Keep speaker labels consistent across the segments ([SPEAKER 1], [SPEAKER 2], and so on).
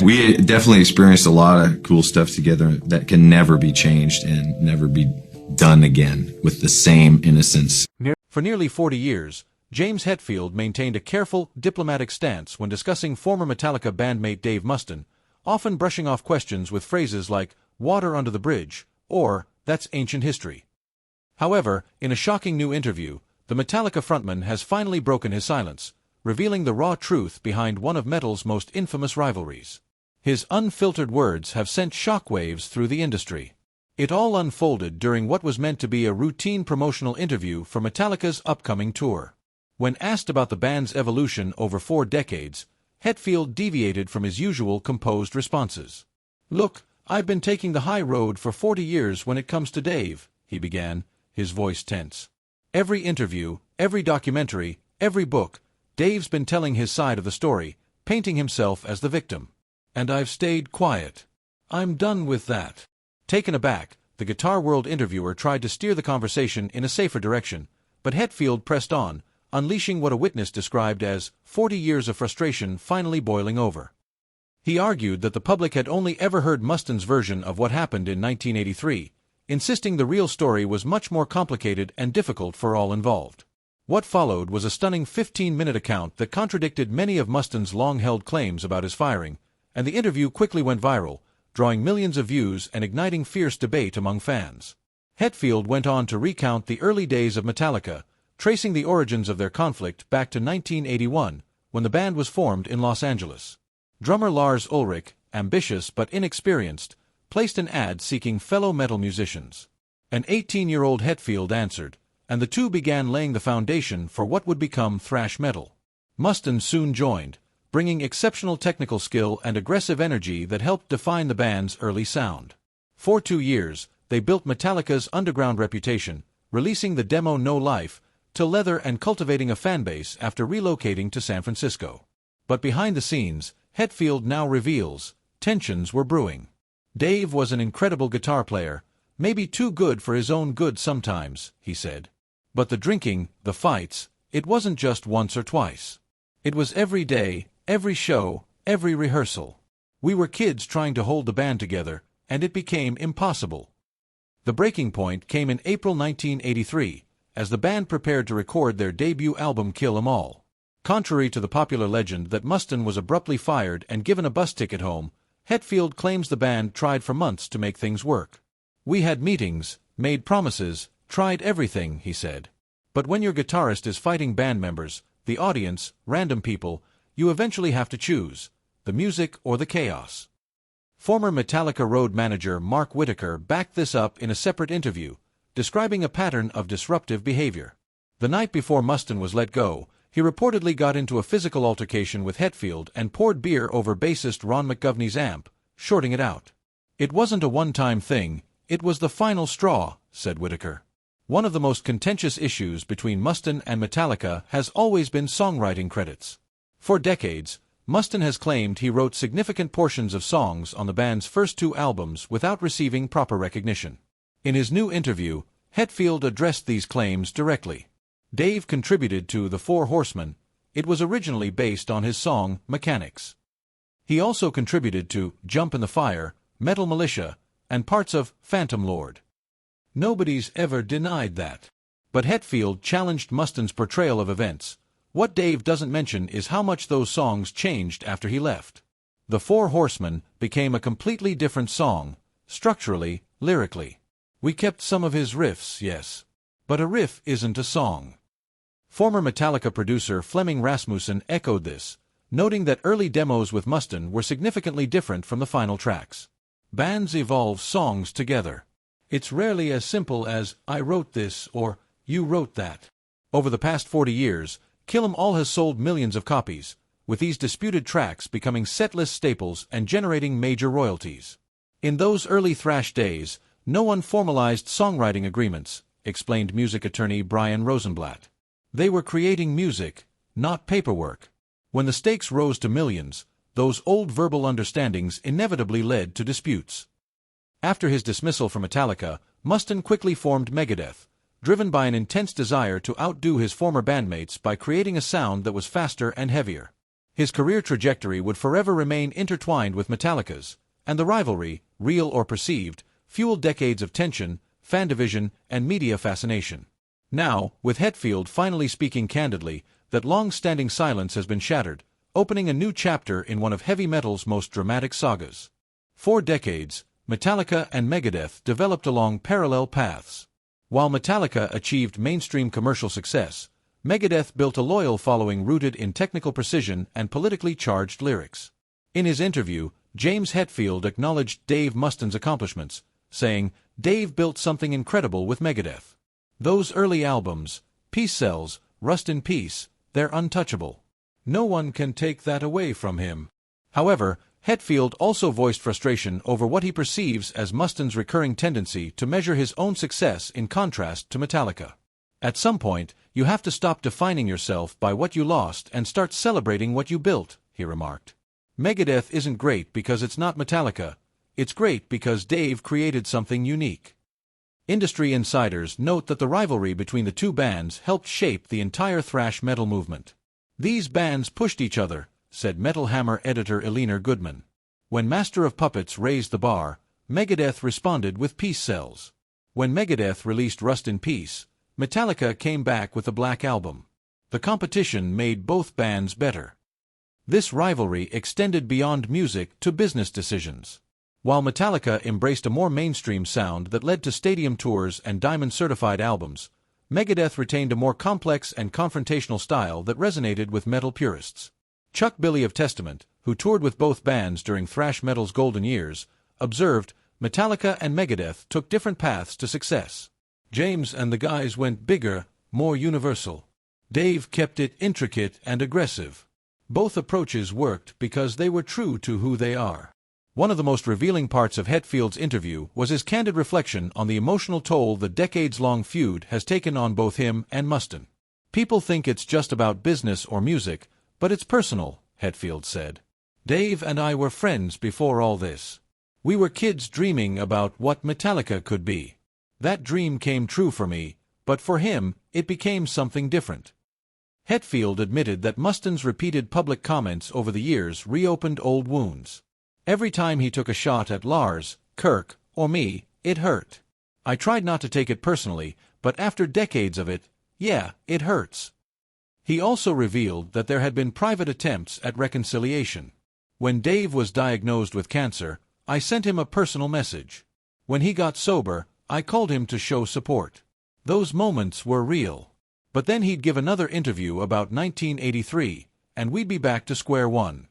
[SPEAKER 1] We definitely experienced a lot of cool stuff together that can never be changed and never be done again with the same innocence.
[SPEAKER 2] For nearly 40 years, James Hetfield maintained a careful, diplomatic stance when discussing former Metallica bandmate Dave Mustaine, often brushing off questions with phrases like, "water under the bridge," or, "that's ancient history." However, in a shocking new interview, the Metallica frontman has finally broken his silence, revealing the raw truth behind one of metal's most infamous rivalries. His unfiltered words have sent shockwaves through the industry. It all unfolded during what was meant to be a routine promotional interview for Metallica's upcoming tour. When asked about the band's evolution over 4 decades, Hetfield deviated from his usual composed responses. "Look, I've been taking the high road for 40 years when it comes to Dave," he began, his voice tense. "Every interview, every documentary, every book, Dave's been telling his side of the story, painting himself as the victim. And I've stayed quiet. I'm done with that." Taken aback, the Guitar World interviewer tried to steer the conversation in a safer direction, but Hetfield pressed on, unleashing what a witness described as 40 years of frustration finally boiling over. He argued that the public had only ever heard Mustaine's version of what happened in 1983, insisting the real story was much more complicated and difficult for all involved. What followed was a stunning 15-minute account that contradicted many of Mustaine's long-held claims about his firing, and the interview quickly went viral, drawing millions of views and igniting fierce debate among fans. Hetfield went on to recount the early days of Metallica, tracing the origins of their conflict back to 1981, when the band was formed in Los Angeles. Drummer Lars Ulrich, ambitious but inexperienced, placed an ad seeking fellow metal musicians. An 18-year-old Hetfield answered, and the two began laying the foundation for what would become thrash metal. Mustaine soon joined, bringing exceptional technical skill and aggressive energy that helped define the band's early sound. For 2 years, they built Metallica's underground reputation, releasing the demo No Life to leather and cultivating a fanbase after relocating to San Francisco. But behind the scenes, Hetfield now reveals, tensions were brewing. Dave was an incredible guitar player, maybe too good for his own good sometimes, he said. But the drinking, the fights, it wasn't just once or twice. It was every day, every show, every rehearsal. We were kids trying to hold the band together, and it became impossible. The breaking point came in April 1983, as the band prepared to record their debut album Kill 'Em All. Contrary to the popular legend that Mustaine was abruptly fired and given a bus ticket home, Hetfield claims the band tried for months to make things work. "We had meetings, made promises, tried everything," he said. "But when your guitarist is fighting band members, the audience, random people, you eventually have to choose, the music or the chaos." Former Metallica road manager Mark Whitaker backed this up in a separate interview, describing a pattern of disruptive behavior. The night before Mustaine was let go, he reportedly got into a physical altercation with Hetfield and poured beer over bassist Ron McGovney's amp, shorting it out. "It wasn't a one-time thing, it was the final straw," said Whitaker. One of the most contentious issues between Mustaine and Metallica has always been songwriting credits. For decades, Mustaine has claimed he wrote significant portions of songs on the band's first 2 albums without receiving proper recognition. In his new interview, Hetfield addressed these claims directly. Dave contributed to The Four Horsemen. It was originally based on his song Mechanics. He also contributed to Jump in the Fire, Metal Militia, and parts of Phantom Lord. Nobody's ever denied that. But Hetfield challenged Mustaine's portrayal of events. What Dave doesn't mention is how much those songs changed after he left. The Four Horsemen became a completely different song, structurally, lyrically. "We kept some of his riffs, yes. But a riff isn't a song." Former Metallica producer Flemming Rasmussen echoed this, noting that early demos with Mustaine were significantly different from the final tracks. Bands evolve songs together. It's rarely as simple as, "I wrote this," or "You wrote that." Over the past 40 years, Kill 'Em All has sold millions of copies, with these disputed tracks becoming setlist staples and generating major royalties. "In those early thrash days, no one formalized songwriting agreements," explained music attorney Brian Rosenblatt. "They were creating music, not paperwork. When the stakes rose to millions, those old verbal understandings inevitably led to disputes." After his dismissal from Metallica, Mustaine quickly formed Megadeth, driven by an intense desire to outdo his former bandmates by creating a sound that was faster and heavier. His career trajectory would forever remain intertwined with Metallica's, and the rivalry, real or perceived, fueled decades of tension, fan division, and media fascination. Now, with Hetfield finally speaking candidly, that long-standing silence has been shattered, opening a new chapter in one of heavy metal's most dramatic sagas. For decades, Metallica and Megadeth developed along parallel paths. While Metallica achieved mainstream commercial success, Megadeth built a loyal following rooted in technical precision and politically charged lyrics. In his interview, James Hetfield acknowledged Dave Mustaine's accomplishments, saying, "Dave built something incredible with Megadeth. Those early albums, Peace Sells, Rust in Peace, they're untouchable. No one can take that away from him." However, Hetfield also voiced frustration over what he perceives as Mustaine's recurring tendency to measure his own success in contrast to Metallica. "At some point, you have to stop defining yourself by what you lost and start celebrating what you built," he remarked. "Megadeth isn't great because it's not Metallica. It's great because Dave created something unique." Industry insiders note that the rivalry between the two bands helped shape the entire thrash metal movement. "These bands pushed each other," said Metal Hammer editor Eliner Goodman. "When Master of Puppets raised the bar, Megadeth responded with Peace Sells. When Megadeth released Rust in Peace, Metallica came back with the Black Album. The competition made both bands better." This rivalry extended beyond music to business decisions. While Metallica embraced a more mainstream sound that led to stadium tours and diamond-certified albums, Megadeth retained a more complex and confrontational style that resonated with metal purists. Chuck Billy of Testament, who toured with both bands during thrash metal's golden years, observed, "Metallica and Megadeth took different paths to success. James and the guys went bigger, more universal. Dave kept it intricate and aggressive. Both approaches worked because they were true to who they are." One of the most revealing parts of Hetfield's interview was his candid reflection on the emotional toll the decades-long feud has taken on both him and Mustaine. "People think it's just about business or music, but it's personal," Hetfield said. "Dave and I were friends before all this. We were kids dreaming about what Metallica could be. That dream came true for me, but for him, it became something different." Hetfield admitted that Mustaine's repeated public comments over the years reopened old wounds. "Every time he took a shot at Lars, Kirk, or me, it hurt. I tried not to take it personally, but after decades of it, yeah, it hurts." He also revealed that there had been private attempts at reconciliation. "When Dave was diagnosed with cancer, I sent him a personal message. When he got sober, I called him to show support. Those moments were real. But then he'd give another interview about 1983, and we'd be back to square one."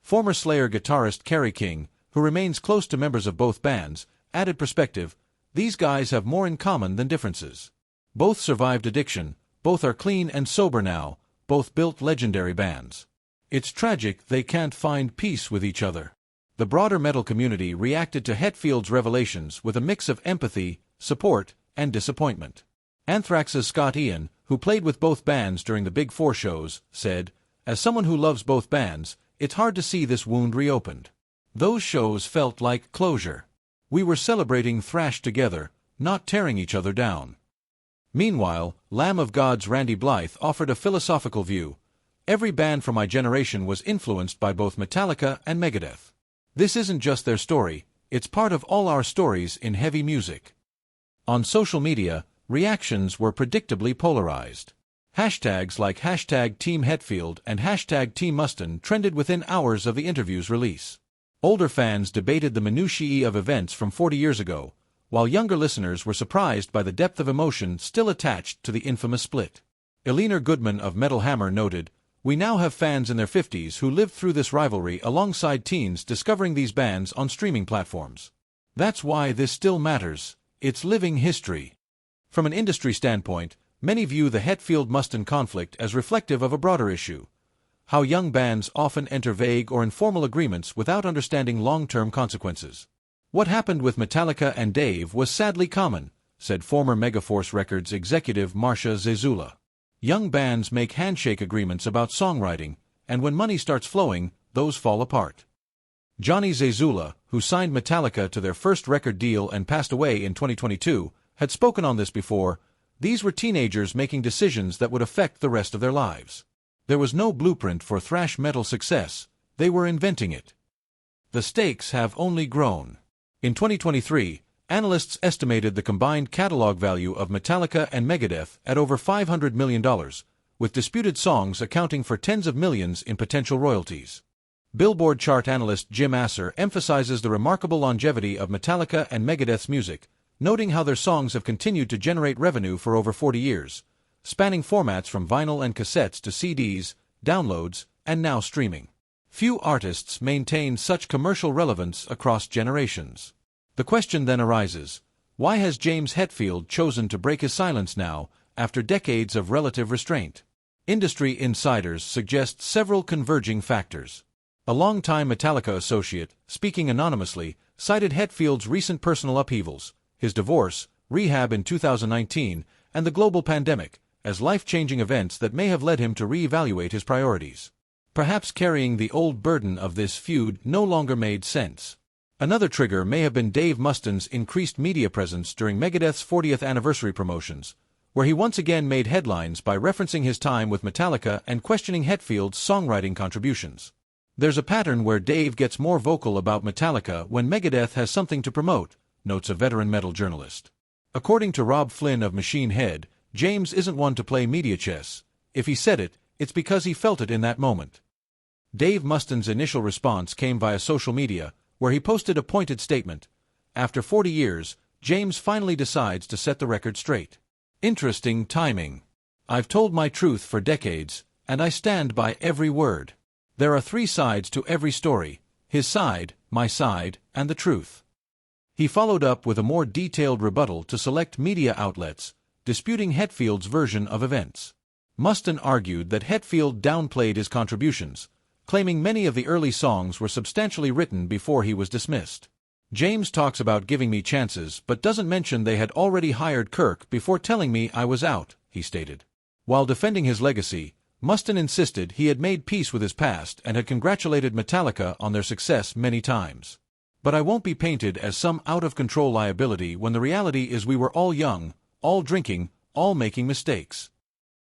[SPEAKER 2] Former Slayer guitarist Kerry King, who remains close to members of both bands, added perspective, "These guys have more in common than differences. Both survived addiction, both are clean and sober now, both built legendary bands. It's tragic they can't find peace with each other." The broader metal community reacted to Hetfield's revelations with a mix of empathy, support, and disappointment. Anthrax's Scott Ian, who played with both bands during the Big Four shows, said, "As someone who loves both bands, it's hard to see this wound reopened. Those shows felt like closure. We were celebrating thrash together, not tearing each other down." Meanwhile, Lamb of God's Randy Blythe offered a philosophical view. "Every band from my generation was influenced by both Metallica and Megadeth. This isn't just their story, it's part of all our stories in heavy music." On social media, reactions were predictably polarized. Hashtags like #Team Hetfield and #Team Mustaine trended within hours of the interview's release. Older fans debated the minutiae of events from 40 years ago, while younger listeners were surprised by the depth of emotion still attached to the infamous split. Eliner Goodman of Metal Hammer noted, "We now have fans in their 50s who lived through this rivalry alongside teens discovering these bands on streaming platforms. That's why this still matters, it's living history." From an industry standpoint, many view the Hetfield-Mustaine conflict as reflective of a broader issue: how young bands often enter vague or informal agreements without understanding long-term consequences. "What happened with Metallica and Dave was sadly common," said former Megaforce Records executive Marcia Zezula. "Young bands make handshake agreements about songwriting, and when money starts flowing, those fall apart." Johnny Zezula, who signed Metallica to their first record deal and passed away in 2022, had spoken on this before. "These were teenagers making decisions that would affect the rest of their lives. There was no blueprint for thrash metal success, they were inventing it. The stakes have only grown. In 2023, analysts estimated the combined catalog value of Metallica and Megadeth at over $500 million, with disputed songs accounting for tens of millions in potential royalties. Billboard chart analyst Jim Asser emphasizes the remarkable longevity of Metallica and Megadeth's music, noting how their songs have continued to generate revenue for over 40 years, spanning formats from vinyl and cassettes to CDs, downloads, and now streaming. Few artists maintain such commercial relevance across generations. The question then arises, why has James Hetfield chosen to break his silence now, after decades of relative restraint? Industry insiders suggest several converging factors. A longtime Metallica associate, speaking anonymously, cited Hetfield's recent personal upheavals, his divorce, rehab in 2019, and the global pandemic, as life-changing events that may have led him to reevaluate his priorities. Perhaps carrying the old burden of this feud no longer made sense. Another trigger may have been Dave Mustaine's increased media presence during Megadeth's 40th anniversary promotions, where he once again made headlines by referencing his time with Metallica and questioning Hetfield's songwriting contributions. There's a pattern where Dave gets more vocal about Metallica when Megadeth has something to promote, notes a veteran metal journalist. According to Rob Flynn of Machine Head, James isn't one to play media chess. If he said it, it's because he felt it in that moment. Dave Mustaine's initial response came via social media, where he posted a pointed statement. After 40 years, James finally decides to set the record straight. Interesting timing. I've told my truth for decades, and I stand by every word. There are 3 sides to every story: his side, my side, and the truth. He followed up with a more detailed rebuttal to select media outlets, disputing Hetfield's version of events. Mustaine argued that Hetfield downplayed his contributions, claiming many of the early songs were substantially written before he was dismissed. James talks about giving me chances but doesn't mention they had already hired Kirk before telling me I was out, he stated. While defending his legacy, Mustaine insisted he had made peace with his past and had congratulated Metallica on their success many times. But I won't be painted as some out-of-control liability when the reality is we were all young, all drinking, all making mistakes.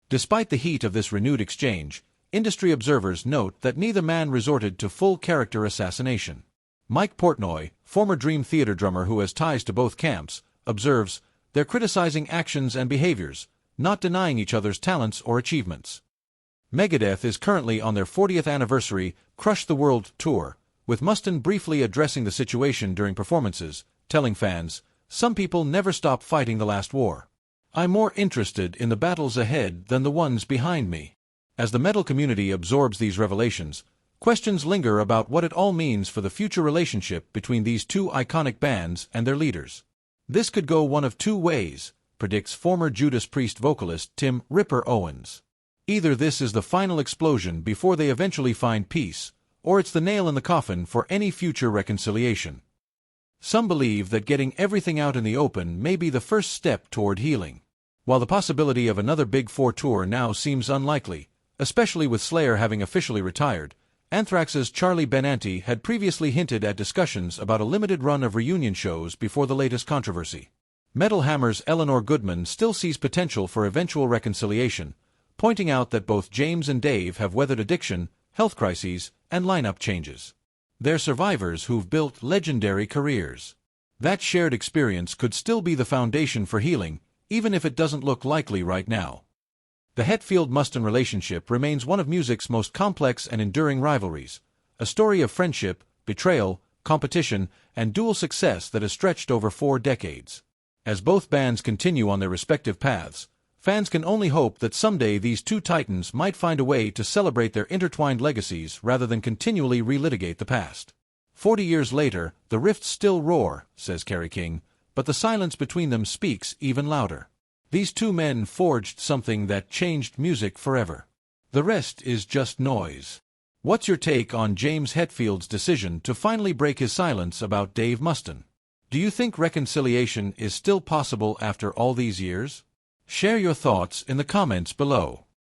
[SPEAKER 2] Despite the heat of this renewed exchange, industry observers note that neither man resorted to full character assassination. Mike Portnoy, former Dream Theater drummer who has ties to both camps, observes, they're criticizing actions and behaviors, not denying each other's talents or achievements. Megadeth is currently on their 40th anniversary Crush the World tour, with Mustaine briefly addressing the situation during performances, telling fans, "Some people never stop fighting the last war. I'm more interested in the battles ahead than the ones behind me." As the metal community absorbs these revelations, questions linger about what it all means for the future relationship between these 2 iconic bands and their leaders. This could go one of 2 ways, predicts former Judas Priest vocalist Tim "Ripper" Owens. Either this is the final explosion before they eventually find peace, or it's the nail in the coffin for any future reconciliation. Some believe that getting everything out in the open may be the first step toward healing. While the possibility of another Big Four tour now seems unlikely, especially with Slayer having officially retired, Anthrax's Charlie Benanti had previously hinted at discussions about a limited run of reunion shows before the latest controversy. Metal Hammer's Eleanor Goodman still sees potential for eventual reconciliation, pointing out that both James and Dave have weathered addiction, health crises, and lineup changes. They're survivors who've built legendary careers. That shared experience could still be the foundation for healing, even if it doesn't look likely right now. The Hetfield-Mustaine relationship remains one of music's most complex and enduring rivalries, a story of friendship, betrayal, competition, and dual success that has stretched over 4 decades. As both bands continue on their respective paths, fans can only hope that someday these 2 titans might find a way to celebrate their intertwined legacies rather than continually relitigate the past. 40 years later, the rifts still roar, says Kerry King, but the silence between them speaks even louder. These 2 men forged something that changed music forever. The rest is just noise. What's your take on James Hetfield's decision to finally break his silence about Dave Mustaine? Do you think reconciliation is still possible after all these years? Share your thoughts in the comments below.